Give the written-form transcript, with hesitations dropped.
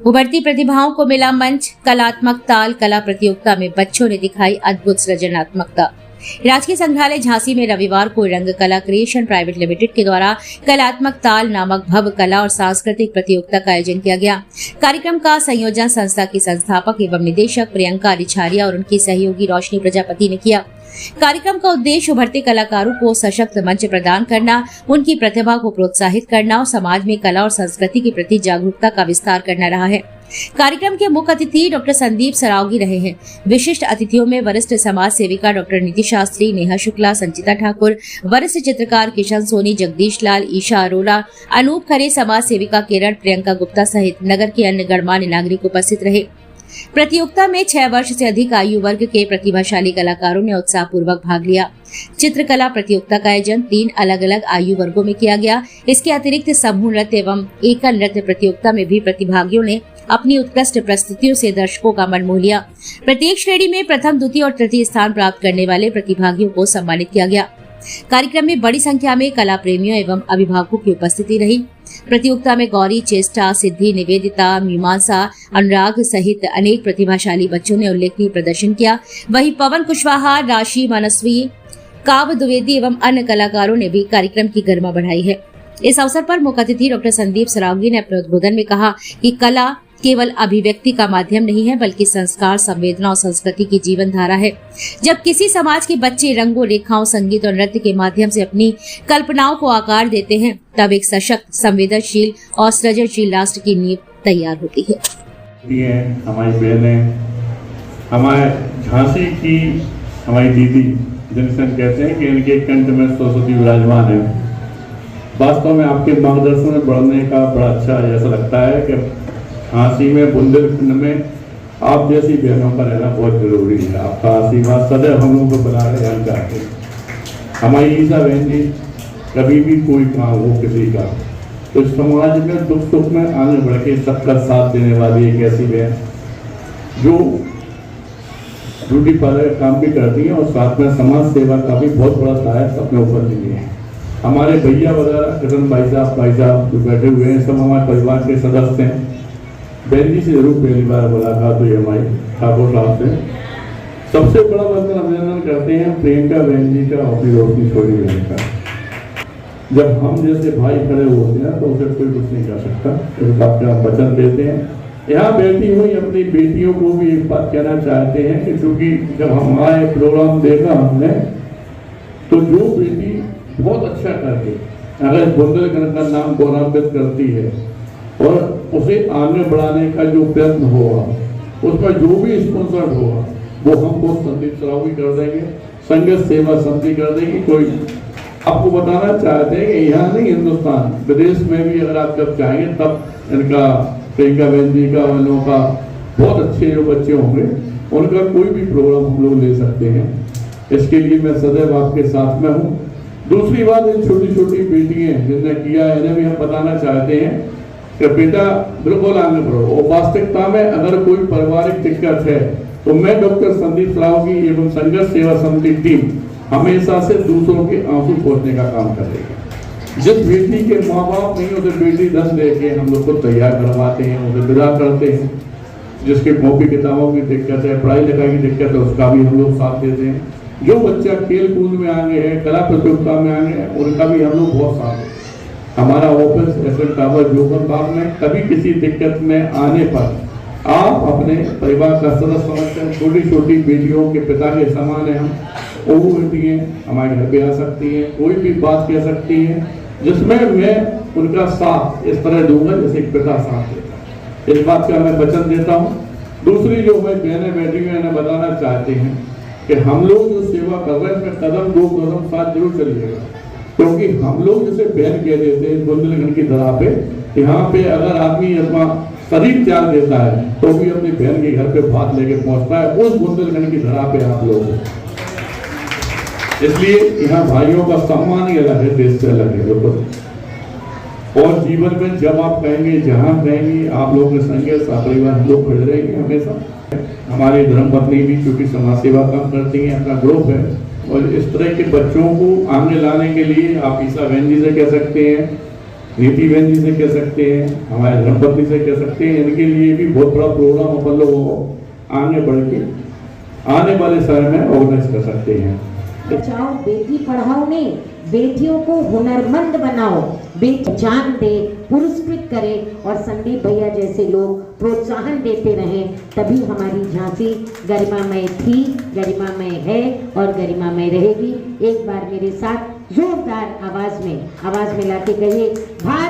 उभरती प्रतिभाओं को मिला मंच। कलात्मक ताल कला प्रतियोगिता में बच्चों ने दिखाई अद्भुत सृजनात्मकता। राजकीय संग्रहालय झांसी में रविवार को रंग कला क्रिएशन प्राइवेट लिमिटेड के द्वारा कलात्मक ताल नामक भव्य कला और सांस्कृतिक प्रतियोगिता का आयोजन किया गया। कार्यक्रम का संयोजन संस्था की संस्थापक एवं निदेशक प्रियंका रिछारिया और उनकी सहयोगी रोशनी प्रजापति ने किया। कार्यक्रम का उद्देश्य उभरते कलाकारों को सशक्त मंच प्रदान करना, उनकी प्रतिभा को प्रोत्साहित करना और समाज में कला और संस्कृति के प्रति जागरूकता का विस्तार करना रहा है। कार्यक्रम के मुख्य अतिथि डॉक्टर संदीप सरावगी रहे हैं। विशिष्ट अतिथियों में वरिष्ठ समाज सेविका डॉक्टर नीति शास्त्री, नेहा शुक्ला, संचिता ठाकुर, वरिष्ठ चित्रकार किशन सोनी, जगदीश लाल, ईशा अरोड़ा, अनूप खरे, समाज सेविका किरण, प्रियंका गुप्ता सहित नगर के अन्य गणमान्य नागरिक उपस्थित रहे। प्रतियोगिता में 6 वर्ष से अधिक आयु वर्ग के प्रतिभाशाली कलाकारों ने उत्साहपूर्वक भाग लिया। चित्रकला प्रतियोगिता का आयोजन 3 अलग अलग आयु वर्गों में किया गया। इसके अतिरिक्त समूह नृत्य एवं एकल नृत्य प्रतियोगिता में भी प्रतिभागियों ने अपनी उत्कृष्ट प्रस्तुतियों से दर्शकों का मन मोह लिया। प्रत्येक श्रेणी में प्रथम, द्वितीय और तृतीय स्थान प्राप्त करने वाले प्रतिभागियों को सम्मानित किया गया। कार्यक्रम में बड़ी संख्या में कला प्रेमियों एवं अभिभावकों की उपस्थिति रही। प्रतियोगिता में गौरी, चेष्टा, सिद्धि, निवेदिता, मीमांसा, अनुराग सहित अनेक प्रतिभाशाली बच्चों ने उल्लेखनीय प्रदर्शन किया। वहीं पवन कुशवाहा, राशि, मनस्वी, काव्य द्विवेदी एवं अन्य कलाकारों ने भी कार्यक्रम की गरिमा बढ़ाई है। इस अवसर पर मुख्य अतिथि डॉक्टर संदीप सरावगी ने अपने उद्बोधन में कहा कि कला केवल अभिव्यक्ति का माध्यम नहीं है, बल्कि संस्कार, संवेदना और संस्कृति की जीवन धारा है। जब किसी समाज के बच्चे रंगों, रेखाओं, संगीत और नृत्य के माध्यम से अपनी कल्पनाओं को आकार देते हैं, तब एक सशक्त, संवेदनशील और सृजनशील राष्ट्र की नींव तैयार होती है। हमारी बहनें, हमारे झांसी की हमारी दीदी, जिनसे हम कहते हैं कि इनके कंठ में सरस्वती विराजमान है। वास्तव में आपके मार्गदर्शन में बढ़ने का बड़ा अच्छा ऐसा लगता है कि झांसी में, बुंदेलखंड में आप जैसी बहनों का रहना बहुत जरूरी है। आपका आशीर्वाद सदैव हम लोगों को बना रहना चाहते हैं। हमारी ईसा बहन जी, कभी भी कोई काम हो किसी का, तो समाज में दुख सुख में आगे बढ़ के सबका साथ देने वाली एक ऐसी बहन जो ब्यूटी पार्लर का काम भी करती है और साथ में समाज सेवा का भी बहुत बड़ा दायित्व अपने ऊपर लिए है। हमारे भैया वगैरह किरण भाई साहब जो बैठे हुए हैं, सब हमारे परिवार के सदस्य हैं। बहन जी से जरूर पहली बार मुलाकात हुई हमारी ठाकुर साहब से। सबसे बड़ा वंदन अभिनंदन करते हैं प्रियंका बहन जी का और रोशनी छोड़ी बहन का। जब हम जैसे भाई खड़े होते हैं तो उसे कोई कुछ नहीं कर सकता, क्योंकि आपके हम वचन देते हैं। यहाँ बैठी हुई अपनी बेटियों को भी एक बात कहना चाहते हैं कि चूंकि जब हमारे प्रोग्राम देखा हमने, तो जो बेटी बहुत अच्छा करके अगर बुंदेलखंड का नाम गौरवान्वित करती है और उसे आगे बढ़ाने का जो प्रयत्न होगा, उसमें जो भी स्पॉन्सर होगा, वो हमको संदीप सरावगी कर देंगे, संगत सेवा समिति कर देगी। कोई आपको बताना चाहते हैं कि यहाँ नहीं, हिंदुस्तान, विदेश में भी अगर आप जब चाहेंगे तब इनका, प्रियंका बहन जी का, उन लोगों का बहुत अच्छे जो बच्चे होंगे, उनका कोई भी प्रोग्राम हम लोग ले सकते हैं। इसके लिए मैं सदैव आपके साथ में हूँ। दूसरी बात, इन छोटी छोटी बेटियां जिनने किया है, इन्हें भी हम बताना चाहते हैं कि बेटा बिल्कुल आगे बढ़ो। और वास्तविकता में अगर कोई पारिवारिक दिक्कत है तो मैं डॉक्टर संदीप सरावगी एवं संघर्ष सेवा समिति टीम हमेशा से दूसरों के आंसू पोंछने का काम करेगी। जिस बेटी के माँ बाप नहीं, उसे बेटी धन देके हम लोग को तैयार करवाते हैं, उसे विदा करते हैं। जिसके कॉपी किताबों की दिक्कत है, पढ़ाई लिखाई की दिक्कत है, उसका भी हम लोग साथ देते हैं। जो बच्चा खेल कूद में आगे है, कला प्रतियोगिता में आगे है, उनका भी हम लोग बहुत साथ देते हैं। हमारा ऑफिस एसएन टावर जोगन बाग में, कभी किसी दिक्कत में आने पर आप अपने परिवार का सदस्य समझते हैं। छोटी छोटी बेटियों के पिता के समान है हम। वो बेटियाँ हमारे घर पे आ सकती हैं, कोई भी बात कह सकती हैं, जिसमें मैं उनका साथ इस तरह दूंगा जैसे एक पिता साथ देता है। इस बात का मैं वचन देता हूँ। दूसरी जो मैं बहनें बैठी हुई इन्हें बताना चाहते हैं कि हम लोग जो सेवा कर रहे हैं, इसमें कदम 2 कदम साथ जरूर चलिएगा, क्योंकि हम लोग जैसे बहन कह देते हैं बुंदेलखंड की धरा पे, यहाँ पे अगर आदमी अपना शरीर त्याग देता है तो भी अपनी बहन के घर पे भात लेके पहुंचता है। उस बुंदेलखंड की धरा पे आप लोग, इसलिए यहाँ भाइयों का सम्मान ही अलग है, देश से अलग है बिल्कुल। और जीवन में जब आप कहेंगे, जहाँ कहेंगे, आप लोगों के संगे परिवार हम लोग खड़े रहेंगे हमेशा। हमारी धर्मपत्नी भी चूंकि समाज सेवा काम करती है, अपना ग्रुप है, और इस तरह के बच्चों को आगे लाने के लिए आप ईसा बहन जी से कह सकते हैं, नीति बहन जी से कह सकते हैं, हमारे धर्मपत्नी से कह सकते हैं, इनके लिए भी बहुत बड़ा प्रोग्राम अपन लोगों को आगे बढ़ के आने वाले समय में ऑर्गेनाइज कर सकते हैं। बचाओ बेटी पढ़ाओ नहीं, बेटियों को हुनरमंद बनाओ, बेटी जान दे, पुरस्कृत करे और संदीप भैया जैसे लोग प्रोत्साहन देते रहें, तभी हमारी झांसी गरिमामय थी, गरिमामय है और गरिमामय रहेगी। एक बार मेरे साथ जोरदार आवाज में लाके कहिए, भारत